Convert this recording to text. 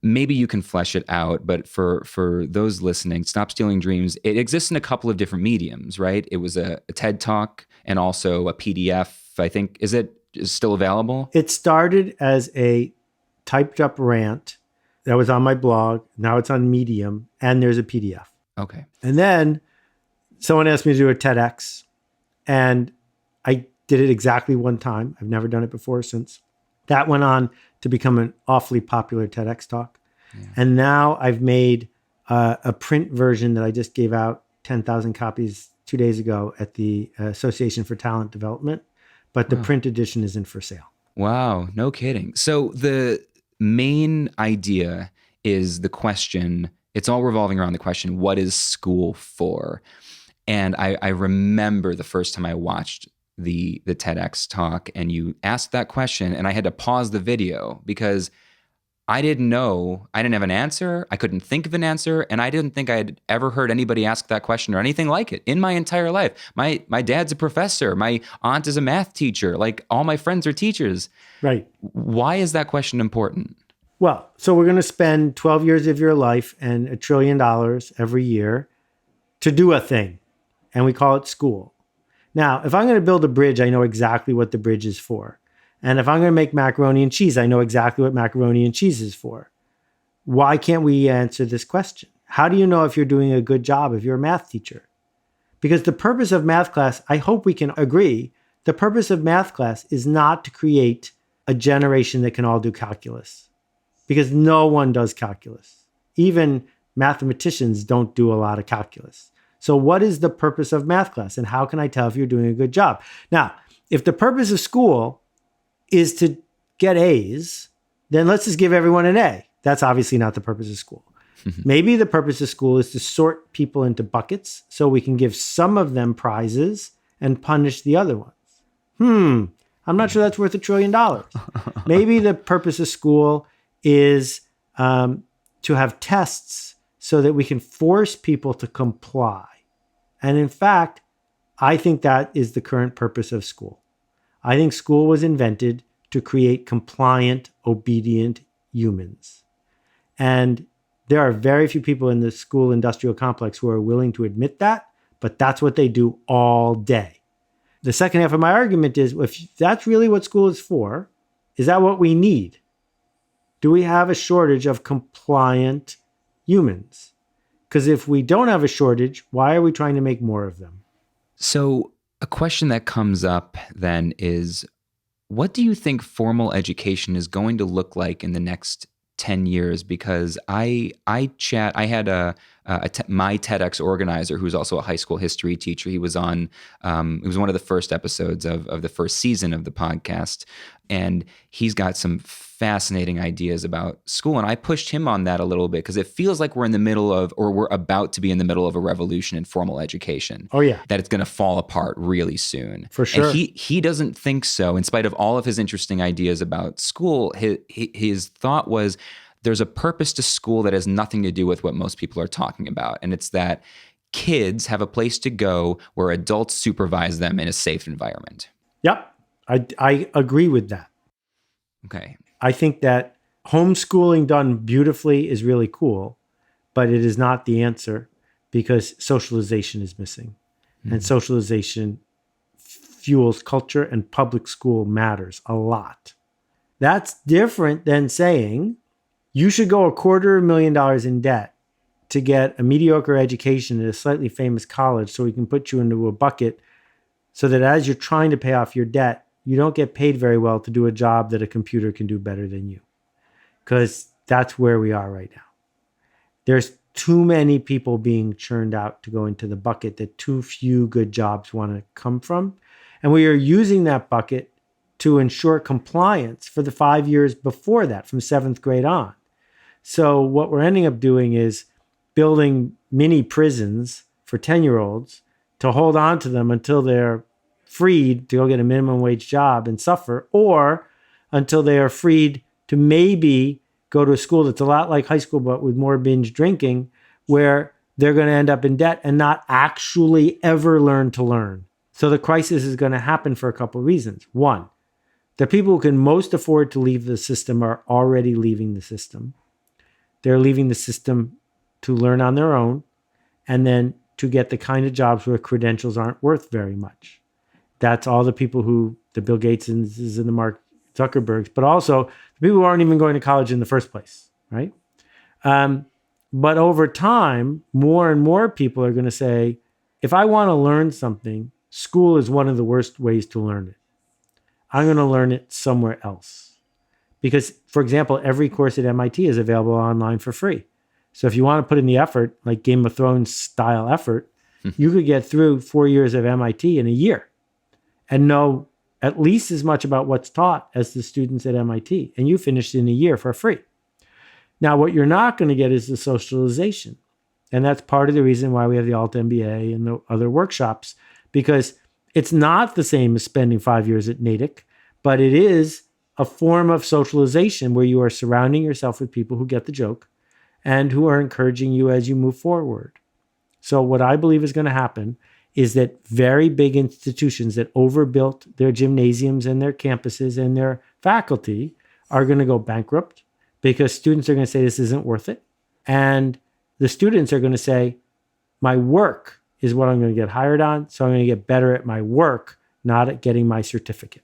maybe you can flesh it out, but for those listening, Stop Stealing Dreams, it exists in a couple of different mediums, right? It was a TED Talk and also a PDF, I think. Is it still available? It started as a typed up rant that was on my blog. Now it's on Medium, and there's a PDF. Okay. And then someone asked me to do a TEDx, and I did it exactly one time. I've never done it before since. That went on to become an awfully popular TEDx talk. Yeah. And now I've made a print version that I just gave out 10,000 copies 2 days ago at the Association for Talent Development. But the print edition isn't for sale. Wow, no kidding. So the main idea is the question, it's all revolving around the question, what is school for? And I remember the first time I watched the TEDx talk and you asked that question and I had to pause the video because I didn't know, I didn't have an answer. I couldn't think of an answer. And I didn't think I had ever heard anybody ask that question or anything like it in my entire life. My dad's a professor. My aunt is a math teacher. Like all my friends are teachers. Right. Why is that question important? Well, so we're going to spend 12 years of your life and $1 trillion every year to do a thing. And we call it school. Now, if I'm going to build a bridge, I know exactly what the bridge is for. And if I'm going to make macaroni and cheese, I know exactly what macaroni and cheese is for. Why can't we answer this question? How do you know if you're doing a good job if you're a math teacher? Because the purpose of math class, I hope we can agree, the purpose of math class is not to create a generation that can all do calculus. Because no one does calculus. Even mathematicians don't do a lot of calculus. So what is the purpose of math class? And how can I tell if you're doing a good job? Now, if the purpose of school is to get A's, then let's just give everyone an A. That's obviously not the purpose of school. Maybe the purpose of school is to sort people into buckets so we can give some of them prizes and punish the other ones. I'm not sure that's worth $1 trillion. Maybe the purpose of school is to have tests so that we can force people to comply. And in fact, I think that is the current purpose of school. I think school was invented to create compliant, obedient humans. And there are very few people in the school industrial complex who are willing to admit that, but that's what they do all day. The second half of my argument is, if that's really what school is for, is that what we need? Do we have a shortage of compliant humans? Because if we don't have a shortage, why are we trying to make more of them? So a question that comes up then is, what do you think formal education is going to look like in the next 10 years? Because I had my TEDx organizer, who's also a high school history teacher. He was on, it was one of the first episodes of the first season of the podcast. And he's got some fascinating ideas about school. And I pushed him on that a little bit because it feels like we're in the middle of, or we're about to be in the middle of a revolution in formal education. Oh, yeah. That it's going to fall apart really soon. For sure. And he doesn't think so. In spite of all of his interesting ideas about school, his thought was, there's a purpose to school that has nothing to do with what most people are talking about. And it's that kids have a place to go where adults supervise them in a safe environment. Yep. I agree with that. Okay. I think that homeschooling done beautifully is really cool, but it is not the answer because socialization is missing. Mm-hmm. And socialization fuels culture, and public school matters a lot. That's different than saying you should go $250,000 in debt to get a mediocre education at a slightly famous college so we can put you into a bucket so that as you're trying to pay off your debt, you don't get paid very well to do a job that a computer can do better than you. Because that's where we are right now. There's too many people being churned out to go into the bucket that too few good jobs want to come from. And we are using that bucket to ensure compliance for the 5 years before that, from 7th grade on. So what we're ending up doing is building mini prisons for 10-year-olds to hold on to them until they're freed to go get a minimum wage job and suffer, or until they are freed to maybe go to a school that's a lot like high school, but with more binge drinking, where they're going to end up in debt and not actually ever learn to learn. So the crisis is going to happen for a couple of reasons. One, the people who can most afford to leave the system are already leaving the system. they're leaving the system to learn on their own and then to get the kind of jobs where credentials aren't worth very much. That's all the people who, the Bill Gates and the Mark Zuckerbergs, but also the people who aren't even going to college in the first place, right? But over time, more and more people are going to say, if I want to learn something, school is one of the worst ways to learn it. I'm going to learn it somewhere else. Because, for example, every course at MIT is available online for free. So if you want to put in the effort, like Game of Thrones style effort, you could get through 4 years of MIT in a year and know at least as much about what's taught as the students at MIT. And you finished in a year for free. Now, what you're not going to get is the socialization. And that's part of the reason why we have the Alt MBA and the other workshops, because it's not the same as spending 5 years at Natick, but it is a form of socialization where you are surrounding yourself with people who get the joke and who are encouraging you as you move forward. So what I believe is going to happen is that very big institutions that overbuilt their gymnasiums and their campuses and their faculty are going to go bankrupt because students are going to say this isn't worth it. And the students are going to say, my work is what I'm going to get hired on, so I'm going to get better at my work, not at getting my certificate.